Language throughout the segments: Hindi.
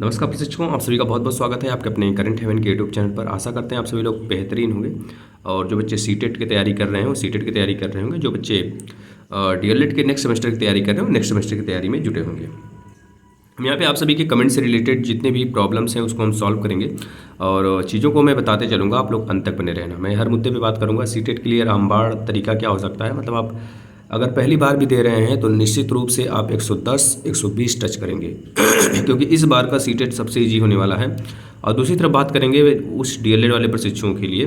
नमस्कार प्रशिक्षकों, आप सभी का बहुत बहुत स्वागत है आपके अपने करंट हेवन के यूट्यूब चैनल पर। आशा करते हैं आप सभी लोग बेहतरीन होंगे और जो बच्चे सीटेट की तैयारी कर रहे हैं वो सीटेट की तैयारी कर रहे होंगे। जो बच्चे डीएलएड के नेक्स्ट सेमेस्टर की तैयारी कर रहे हैं नेक्स्ट सेमेस्टर की तैयारी में जुटे होंगे। हम यहाँ पे आप सभी के कमेंट से रिलेटेड जितने भी प्रॉब्लम्स हैं उसको हम सॉल्व करेंगे और चीज़ों को मैं बताते चलूँगा। आप लोग अंत तक बने रहना। मैं हर मुद्दे पे बात करूँगा। सीटेट के लिए रामबाण तरीका क्या हो सकता है, मतलब आप अगर पहली बार भी दे रहे हैं तो निश्चित रूप से आप 110 120 टच करेंगे क्योंकि इस बार का सीटेट सबसे ईजी होने वाला है। और दूसरी तरफ बात करेंगे उस डीएलएड वाले प्रशिक्षुओं के लिए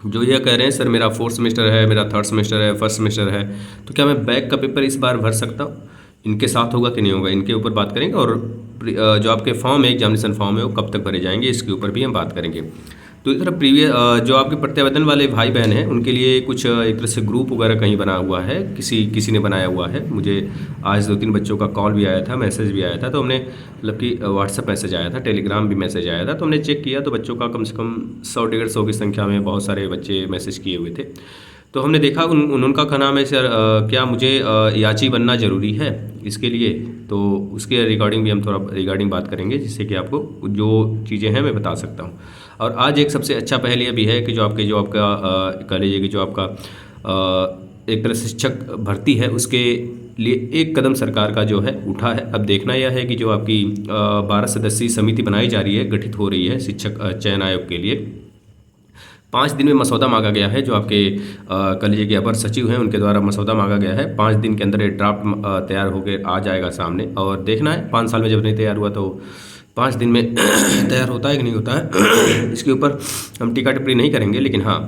जो ये कह रहे हैं सर मेरा 4th सेमेस्टर है, मेरा 3rd सेमेस्टर है, 1st सेमेस्टर है, तो क्या मैं बैक का पेपर इस बार भर सकता हूँ? इनके साथ होगा कि नहीं होगा, इनके ऊपर बात करेंगे। और जो आपके फॉर्म है, एग्जामिनेशन फॉर्म है, वो कब तक भरे जाएंगे इसके ऊपर भी हम बात करेंगे। तो इस तरह जो आपके प्रत्यावेदन वाले भाई बहन हैं उनके लिए कुछ एक तरह से ग्रुप वगैरह कहीं बना हुआ है, किसी ने बनाया हुआ है। मुझे आज 2-3 बच्चों का कॉल भी आया था, मैसेज भी आया था, तो हमने मतलब कि व्हाट्सएप मैसेज आया था, टेलीग्राम भी मैसेज आया था, तो हमने चेक किया तो बच्चों का कम से कम 100-150 की संख्या में बहुत सारे बच्चे मैसेज किए हुए थे। तो हमने देखा उनका क्या नाम है सर, क्या मुझे याची बनना ज़रूरी है इसके लिए? तो उसके रिगार्डिंग भी हम थोड़ा रिगार्डिंग बात करेंगे जिससे कि आपको जो चीज़ें हैं मैं बता सकता हूँ। और आज एक सबसे अच्छा पहल यह भी है कि जो आपका कह लीजिए कि जो आपका एक तरह से शिक्षक भर्ती है उसके लिए एक कदम सरकार का जो है उठा है। अब देखना यह है कि जो आपकी 12 सदस्यीय समिति बनाई जा रही है, गठित हो रही है शिक्षक चयन आयोग के लिए, 5 दिन में मसौदा मांगा गया है। जो आपके कह लीजिए कि अपर सचिव हैं उनके द्वारा मसौदा मांगा गया है। 5 दिन के अंदर ये ड्राफ्ट तैयार होकर आ जाएगा सामने और देखना है 5 साल में जब नहीं तैयार हुआ तो 5 दिन में तैयार होता है कि नहीं होता है इसके ऊपर हम टीका टिप्पणी नहीं करेंगे। लेकिन हाँ,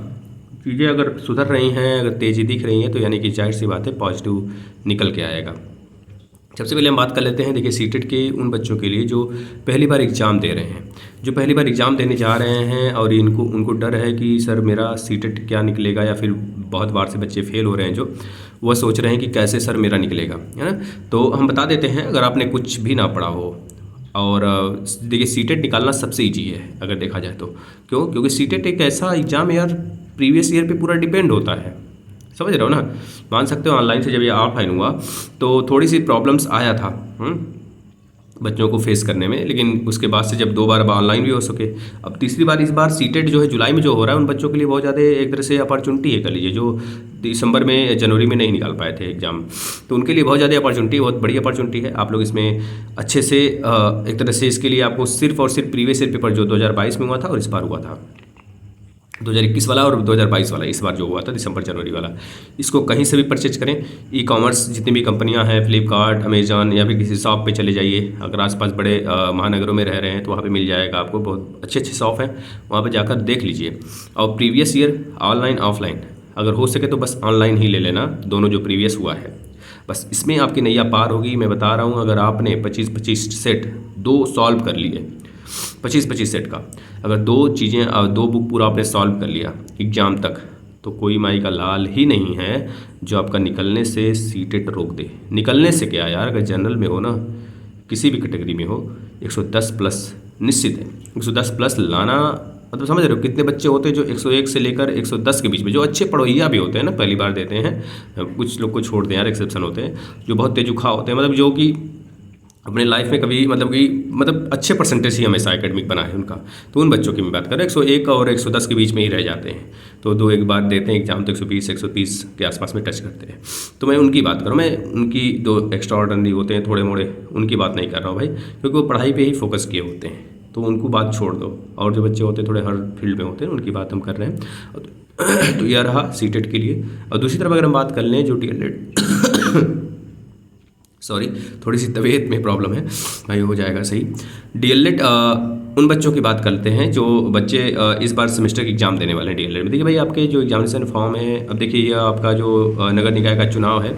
चीज़ें अगर सुधर रही हैं, अगर तेज़ी दिख रही हैं तो यानी कि जाहिर सी बात है पॉजिटिव निकल के आएगा। सबसे पहले हम बात कर लेते हैं। देखिए सीटेट के उन बच्चों के लिए जो पहली बार एग्ज़ाम दे रहे हैं, जो पहली बार एग्ज़ाम देने जा रहे हैं और उनको डर है कि सर मेरा सीटेट क्या निकलेगा, या फिर बहुत बार से बच्चे फेल हो रहे हैं जो वह सोच रहे हैं कि कैसे सर मेरा निकलेगा, है ना। तो हम बता देते हैं, अगर आपने कुछ भी ना पढ़ा हो और देखिए सीटेट निकालना सबसे ईजी है अगर देखा जाए तो। क्यों? क्योंकि सीटेट एक ऐसा एग्ज़ाम यार प्रीवियस ईयर पे पूरा डिपेंड होता है, समझ रहे हो ना। मान सकते हो ऑनलाइन से जब ये ऑफलाइन हुआ तो थोड़ी सी प्रॉब्लम्स आया था बच्चों को फेस करने में, लेकिन उसके बाद से जब 2 बार ऑनलाइन भी हो सके, अब तीसरी बार इस बार सीटेट जो है जुलाई में जो हो रहा है उन बच्चों के लिए बहुत ज़्यादा एक तरह से अपॉर्चुनिटी है, कर लीजिए, जो दिसंबर में जनवरी में नहीं निकाल पाए थे एग्ज़ाम, तो उनके लिए बहुत ज़्यादा अपॉर्चुनिटी, बहुत बड़ी अपॉर्चुनिटी है। आप लोग इसमें अच्छे से एक तरह से इसके लिए आपको सिर्फ और सिर्फ प्रीवियस ईयर पेपर जो 2022 में हुआ था और इस बार हुआ था 2021 वाला और 2022 वाला, इस बार जो हुआ था दिसंबर जनवरी वाला, इसको कहीं से भी परचेज करें। ई कॉमर्स जितनी भी कंपनियां हैं, फ्लिपकार्ट, अमेजॉन, या फिर किसी शॉप पे चले जाइए। अगर आसपास बड़े महानगरों में रह रहे हैं तो वहाँ पे मिल जाएगा आपको, बहुत अच्छे अच्छे शॉप हैं, वहाँ पे जाकर देख लीजिए। और प्रीवियस ईयर ऑनलाइन ऑफलाइन अगर हो सके तो बस ऑनलाइन ही ले लेना, दोनों जो प्रीवियस हुआ है, बस इसमें आपकी नैया पार होगी। मैं बता रहा हूँ, अगर आपने 25-25 सेट 2 सॉल्व कर लिए, 25-25 सेट का अगर 2 बुक पूरा आपने सॉल्व कर लिया एग्ज़ाम तक, तो कोई माई का लाल ही नहीं है जो आपका निकलने से सीटेट रोक दे। निकलने से क्या यार, अगर जनरल में हो ना, किसी भी कैटेगरी में हो, 110 प्लस निश्चित है। 110 प्लस लाना, मतलब समझ रहे हो कितने बच्चे होते हैं जो 101 से लेकर 110 के बीच में, जो अच्छे पढ़ोइया भी होते हैं ना, पहली बार देते हैं, कुछ लोग को छोड़ दें यार, एक्सेप्शन होते हैं, जो बहुत तेजुखा होते हैं, मतलब जो कि अपने लाइफ में कभी मतलब अच्छे परसेंटेज ही हमेशा एकेडमिक बना है उनका, तो उन बच्चों की मैं बात कर रहा हूँ। 101 और 110 के बीच में ही रह जाते हैं, तो 2 एक बार देते हैं एग्जाम तो 120-130 के आसपास में टच करते हैं। तो मैं उनकी बात करूँ, मैं उनकी 2 एक्स्ट्रा ऑर्डिनरी होते हैं थोड़े मोड़े, उनकी बात नहीं कर रहा हूँ भाई, क्योंकि वो पढ़ाई पर ही फोकस किए होते हैं, तो उनको बात छोड़ दो। और जो बच्चे होते हैं थोड़े हर फील्ड में होते हैं उनकी बात हम कर रहे हैं। तो यह रहा सीटेट के लिए। और दूसरी तरफ अगर हम बात कर लें जो डीएलएड सॉरी, थोड़ी सी तबीयत में प्रॉब्लम है भाई, हो जाएगा सही। डीएलएड उन बच्चों की बात करते हैं जो बच्चे इस बार सेमेस्टर की एग्ज़ाम देने वाले हैं डीएलएड में। देखिए भाई, आपके जो एग्जामिनेशन फॉर्म है, अब देखिए ये आपका जो नगर निकाय का चुनाव है,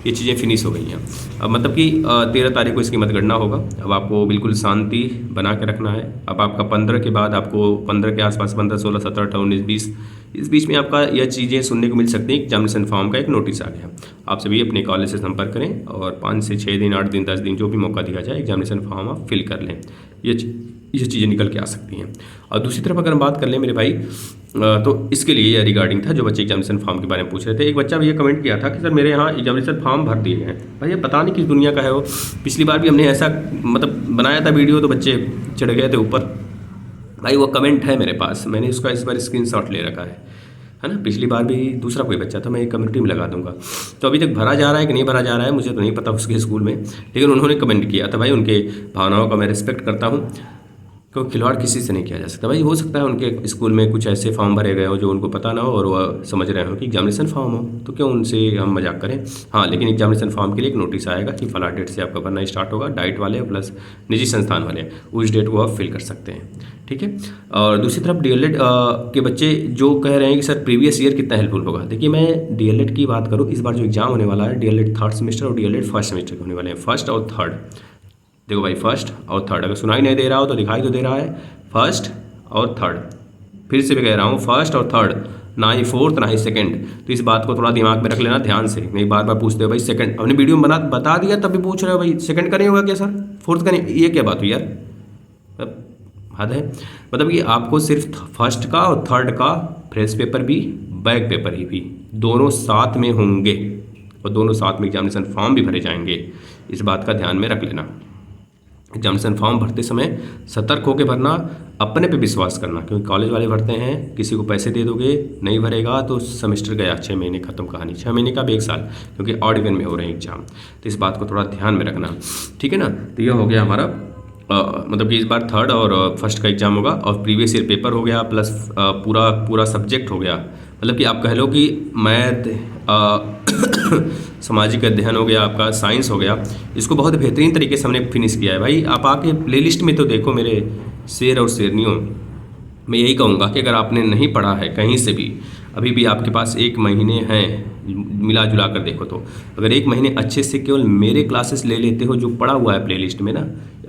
ये चीज़ें फिनिश हो गई हैं। अब मतलब कि 13 तारीख को इसकी मतगणना होगा। अब आपको बिल्कुल शांति बना के रखना है। अब आपका 15 के बाद, आपको 15 के आसपास, 15, 16, 17, 18, 19, 20, इस बीच में आपका यह चीज़ें सुनने को मिल सकती हैं। एग्जामिनेशन फॉर्म का एक नोटिस आ गया, आप सभी अपने कॉलेज से संपर्क करें और 5 से 6 दिन, 8 दिन, 10 दिन जो भी मौका दिया जाए, एग्जामिनेशन फॉर्म आप फिल कर लें। ये चीज़ें निकल के आ सकती हैं। और दूसरी तरफ अगर हम बात कर लें मेरे भाई, तो इसके लिए ये रिगार्डिंग था जो बच्चे एग्जामिनेशन फॉर्म के बारे में पूछ रहे थे। एक बच्चा भी ये कमेंट किया था कि सर मेरे यहाँ एग्जामिनेशन फॉर्म भर दिए हैं। भाई ये पता नहीं किस दुनिया का है वो। पिछली बार भी हमने ऐसा मतलब बनाया था वीडियो, तो बच्चे चढ़ गए थे ऊपर। भाई वो कमेंट है मेरे पास, मैंने उसका इस बार स्क्रीनशॉट ले रखा है ना। पिछली बार भी दूसरा कोई बच्चा था, मैं एक कम्युनिटी में लगा दूंगा। तो अभी तक भरा जा रहा है कि नहीं भरा जा रहा है मुझे तो नहीं पता उसके स्कूल में, लेकिन उन्होंने कमेंट किया था। भाई उनके भावनाओं का मैं रिस्पेक्ट करता हूँ, क्योंकि खिलवाड़ किसी से नहीं किया जा सकता। भाई हो सकता है उनके स्कूल में कुछ ऐसे फॉर्म भरे गए हो जो उनको पता ना हो और वह समझ रहे हो कि एग्जामिनेशन फॉर्म हो, तो क्यों उनसे हम मजाक करें। हाँ, लेकिन एग्जामिनेशन फॉर्म के लिए एक नोटिस आएगा कि फला डेट से आपका भरना स्टार्ट होगा। डाइट वाले प्लस निजी संस्थान वाले उस डेट को आप फिल कर सकते हैं, ठीक है। और दूसरी तरफ डीएलएड के बच्चे जो कह रहे हैं कि सर प्रीवियस ईयर कितना हेल्पफुल होगा। देखिए मैं डीएलएड की बात करूँ, इस बार जो एग्जाम होने वाला है डीएलएड थर्ड सेमेस्टर और डीएलएड फर्स्ट सेमेस्टर के होने वाले हैं, फर्स्ट और थर्ड। देखो भाई फर्स्ट और थर्ड, अगर सुनाई नहीं दे रहा हो तो दिखाई तो दे रहा है, फर्स्ट और थर्ड। फिर से भी कह रहा हूँ फर्स्ट और थर्ड, ना ही फोर्थ ना ही सेकंड। तो इस बात को थोड़ा दिमाग में रख लेना ध्यान से। नहीं बार बार पूछते हो भाई सेकंड, हमने वीडियो में बता दिया तब भी पूछ रहे हो भाई सेकंड का नहीं होगा क्या सर, फोर्थ का नहीं, ये क्या बात हुई यार, हद है। मतलब कि आपको सिर्फ फर्स्ट का और थर्ड का फ्रेश पेपर भी बैक पेपर ही भी दोनों साथ में होंगे और दोनों साथ में एग्जामिनेशन फॉर्म भी भरे जाएंगे। इस बात का ध्यान में रख लेना। एग्जामिनेशन फॉर्म भरते समय सतर्क होकर भरना, अपने पे विश्वास करना, क्योंकि कॉलेज वाले भरते हैं, किसी को पैसे दे दोगे नहीं भरेगा तो सेमेस्टर गया, 6 महीने खत्म कहानी, 6 महीने का भी 1 साल, क्योंकि ऑड इवन में हो रहे हैं एग्जाम। तो इस बात को थोड़ा ध्यान में रखना, ठीक है ना। तो यह हो गया हमारा मतलब कि इस बार थर्ड और फर्स्ट का एग्जाम होगा और प्रीवियस ईयर पेपर हो गया प्लस पूरा सब्जेक्ट हो गया। मतलब कि आप कह लो कि मैथ सामाजिक अध्ययन हो गया, आपका साइंस हो गया, इसको बहुत बेहतरीन तरीके से हमने फिनिश किया है। भाई आप आके प्लेलिस्ट में तो देखो मेरे शेर और शेरनियों। मैं यही कहूँगा कि अगर आपने नहीं पढ़ा है कहीं से भी, अभी भी आपके पास 1 महीने हैं, मिला जुला कर देखो तो अगर 1 महीने अच्छे से केवल मेरे क्लासेस ले लेते हो, जो पड़ा हुआ है प्लेलिस्ट में ना,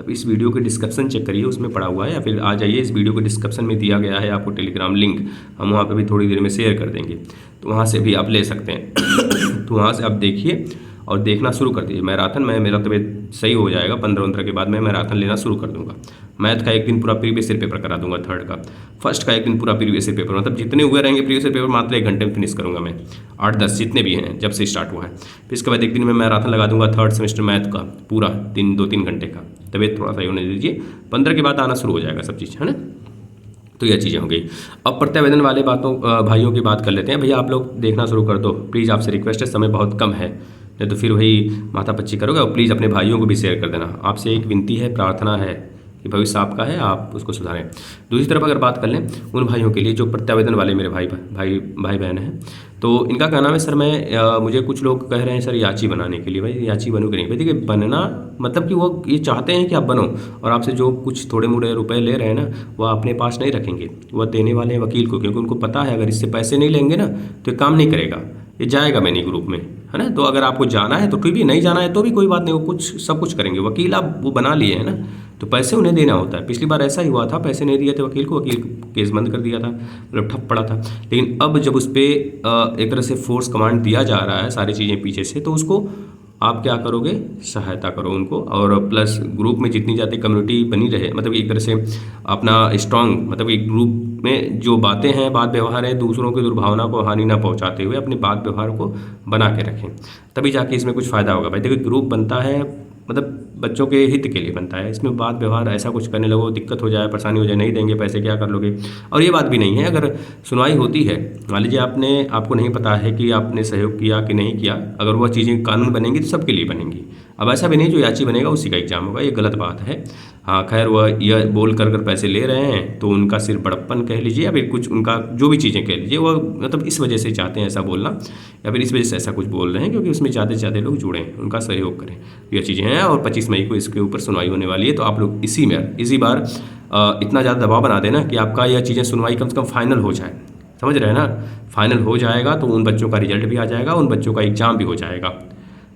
अब इस वीडियो के डिस्क्रिप्शन चेक करिए, उसमें पड़ा हुआ है, या फिर आ जाइए, इस वीडियो के डिस्क्रिप्शन में दिया गया है आपको टेलीग्राम लिंक, हम वहाँ पर भी थोड़ी देर में शेयर कर देंगे, तो वहाँ से भी आप ले सकते हैं। तो वहाँ से आप देखिए और देखना शुरू कर दीजिए। मैराथन में मेरा तबीयत सही हो जाएगा 15-15 के बाद मैं मैराथन लेना शुरू कर दूंगा। मैथ का 1 दिन पूरा प्रीवियस ईयर पेपर करा दूंगा, थर्ड का, फर्स्ट का 1 दिन पूरा प्रीवियस ईयर पेपर, मतलब जितने हुए रहेंगे प्रीवियस ईयर पेपर मात्र 1 घंटे में फिनिश करूंगा मैं, 8-10 जितने भी हैं जब से स्टार्ट हुआ है। फिर इसके बाद 1 दिन में मैराथन लगा दूंगा थर्ड सेमेस्टर मैथ का पूरा 2-3 घंटे का। तबीयत थोड़ा सही होने दीजिए, 15 के बाद आना शुरू हो जाएगा सब चीज़, है ना। तो यह चीज़ें हो गई। अब प्रत्यावेदन वाले भाइयों की बात कर लेते हैं। भैया आप लोग देखना शुरू कर दो प्लीज़, आपसे रिक्वेस्ट है, समय बहुत कम है, नहीं तो फिर वही माथापच्ची करोगे। और प्लीज़ अपने भाइयों को भी शेयर कर देना। आपसे एक विनती है, प्रार्थना है कि भविष्य आपका है, आप उसको सुधारें। दूसरी तरफ अगर बात कर लें उन भाइयों के लिए जो प्रत्यावेदन वाले मेरे भाई बहन हैं, तो इनका कहना है सर मुझे कुछ लोग कह रहे हैं सर याची बनाने के लिए। भाई याची बनो कि नहीं, भाई देखिए बनना मतलब कि वो ये चाहते हैं कि आप बनो, और आपसे जो कुछ थोड़े मोड़े रुपए ले रहे हैं ना, वह अपने पास नहीं रखेंगे, वह देने वाले हैं वकील को, क्योंकि उनको पता है अगर इससे पैसे नहीं लेंगे ना तो ये काम नहीं करेगा, ये जाएगा मैनी ग्रुप में, है ना। तो अगर आपको जाना है तो ठीक भी, नहीं जाना है तो भी कोई बात नहीं, वो सब कुछ करेंगे। वकील आप वो बना लिए हैं ना, तो पैसे उन्हें देना होता है। पिछली बार ऐसा ही हुआ था, पैसे नहीं दिए थे वकील को, वकील केस बंद कर दिया था, मतलब ठप पड़ा था। लेकिन अब जब उस पर एक तरह से फोर्स कमांड दिया जा रहा है सारी चीज़ें पीछे से, तो उसको आप क्या करोगे, सहायता करो उनको। और प्लस ग्रुप में जितनी ज़्यादा कम्युनिटी बनी रहे, मतलब एक तरह से अपना स्ट्रांग, मतलब एक ग्रुप में जो बातें हैं, बात व्यवहार है, दूसरों की दुर्भावना को हानि ना पहुंचाते हुए अपने बात व्यवहार को बना के रखें, तभी जाके इसमें कुछ फ़ायदा होगा। भाई देखिए ग्रुप बनता है मतलब बच्चों के हित के लिए बनता है, इसमें बात व्यवहार ऐसा कुछ करने लगो दिक्कत हो जाए, परेशानी हो जाए, नहीं देंगे पैसे क्या कर लोगे। और ये बात भी नहीं है, अगर सुनवाई होती है, मान लीजिए आपको नहीं पता है कि आपने सहयोग किया कि नहीं किया, अगर वह चीज़ें कानून बनेंगी तो सबके लिए बनेंगी। अब ऐसा भी नहीं जो याची बनेगा उसी का एग्जाम होगा, ये गलत बात है। हाँ खैर, वह यह बोल कर पैसे ले रहे हैं तो उनका सिर्फ बड़प्पन कह लीजिए, या फिर कुछ उनका जो भी चीज़ें कह लीजिए, वह मतलब इस वजह से चाहते हैं ऐसा बोलना, या फिर इस वजह से ऐसा कुछ बोल रहे हैं क्योंकि उसमें ज़्यादा से ज़्यादा लोग जुड़ें, उनका सहयोग करें। ये चीज़ें हैं और 25 मई को इसके ऊपर सुनवाई होने वाली है। तो आप लोग इसी बार इतना ज़्यादा दबाव बना देना कि आपका यह चीज़ें सुनवाई कम से कम फाइनल हो जाए, समझ रहे हैं ना। फाइनल हो जाएगा तो उन बच्चों का रिजल्ट भी आ जाएगा, उन बच्चों का एग्ज़ाम भी हो जाएगा।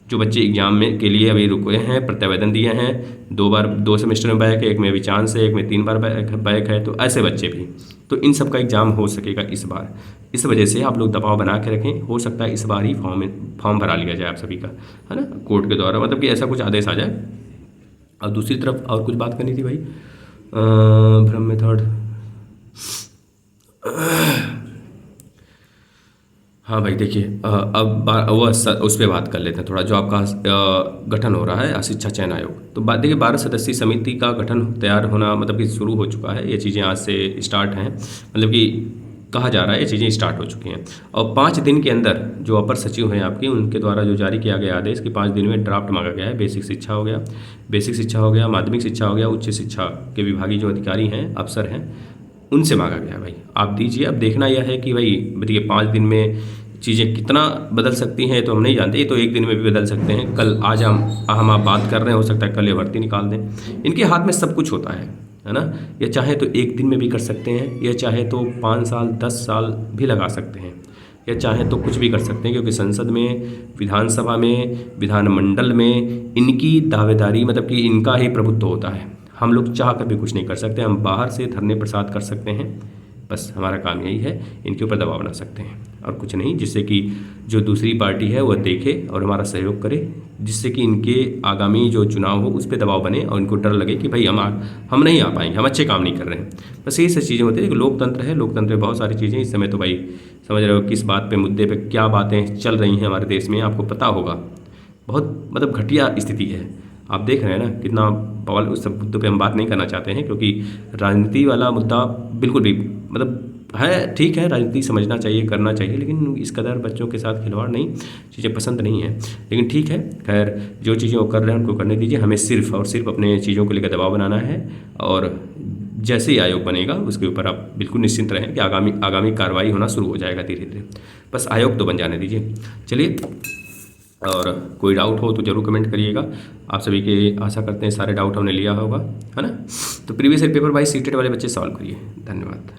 जो बच्चे एग्जाम में के लिए अभी रुके हैं, प्रत्यावेदन दिए हैं, 2 सेमेस्टर में बैक है, एक में भी चांस है, एक में 3 बार बैक है, तो ऐसे बच्चे भी, तो इन सब का एग्ज़ाम हो सकेगा इस बार। इस वजह से आप लोग दबाव बना के रखें, हो सकता है इस बार ही फॉर्म भरा लिया जाए आप सभी का, है ना, कोर्ट के द्वारा, मतलब कि ऐसा कुछ आदेश आ जाए। और दूसरी तरफ और कुछ बात करनी थी भाई, भ्रम मेथड, हाँ भाई देखिए, अब वह उस पर बात कर लेते हैं थोड़ा, जो आपका गठन हो रहा है शिक्षा चयन आयोग। तो बात देखिए, 12 सदस्यीय समिति का गठन तैयार होना मतलब कि शुरू हो चुका है। ये चीज़ें आज से स्टार्ट हैं, मतलब कि कहा जा रहा है ये चीज़ें स्टार्ट हो चुकी हैं। और 5 दिन के अंदर जो अपर सचिव हैं आपके, उनके द्वारा जो जारी किया गया आदेश कि 5 दिन में ड्राफ्ट मांगा गया है। बेसिक शिक्षा हो गया, माध्यमिक शिक्षा हो गया, उच्च शिक्षा के विभागीय जो अधिकारी हैं, अफसर हैं, उनसे मांगा गया है भाई आप दीजिए। अब देखना यह है कि भाई देखिए 5 दिन में चीज़ें कितना बदल सकती हैं तो हम नहीं जानते। ये तो एक दिन में भी बदल सकते हैं। कल आज हम आप बात कर रहे हैं, हो सकता है कल ये भर्ती निकाल दें। इनके हाथ में सब कुछ होता है ना। ये चाहे तो एक दिन में भी कर सकते हैं, या चाहे तो 5 साल 10 साल भी लगा सकते हैं, या चाहे तो कुछ भी कर सकते हैं, क्योंकि संसद में, विधानसभा में, विधानमंडल में इनकी दावेदारी, मतलब कि इनका ही प्रभुत्व होता है। हम लोग चाह कर भी कुछ नहीं कर सकते। हम बाहर से धरने प्रसाद कर सकते हैं, बस हमारा काम यही है, इनके ऊपर दबाव बना सकते हैं और कुछ नहीं, जिससे कि जो दूसरी पार्टी है वह देखे और हमारा सहयोग करे, जिससे कि इनके आगामी जो चुनाव हो उस पर दबाव बने और इनको डर लगे कि भाई हम नहीं आ पाएंगे, हम अच्छे काम नहीं कर रहे हैं। बस यही सब चीज़ें होती है। लोकतंत्र है, लोकतंत्र में बहुत सारी चीज़ें इस समय तो भाई समझ रहे हो किस बात पे, मुद्दे पे क्या बातें चल रही हैं हमारे देश में, आपको पता होगा। बहुत मतलब घटिया स्थिति है, आप देख रहे हैं ना कितना बवाल। उस सब मुद्दों पे हम बात नहीं करना चाहते हैं, क्योंकि राजनीति वाला मुद्दा बिल्कुल भी मतलब है, ठीक है, राजनीति समझना चाहिए, करना चाहिए, लेकिन इस कदर बच्चों के साथ खिलवाड़ नहीं, चीज़ें पसंद नहीं है। लेकिन ठीक है, खैर जो चीज़ें वो कर रहे हैं उनको करने दीजिए। हमें सिर्फ और सिर्फ अपने चीज़ों को लेकर दबाव बनाना है, और जैसे ही आयोग बनेगा उसके ऊपर आप बिल्कुल निश्चिंत रहें कि आगामी कार्रवाई होना शुरू हो जाएगा धीरे धीरे। बस आयोग तो बन जाने दीजिए। चलिए, और कोई डाउट हो तो ज़रूर कमेंट करिएगा। आप सभी के आशा करते हैं सारे डाउट हमने लिया होगा, है ना। तो previous year paper wise CTET वाले बच्चे सॉल्व करिए। धन्यवाद।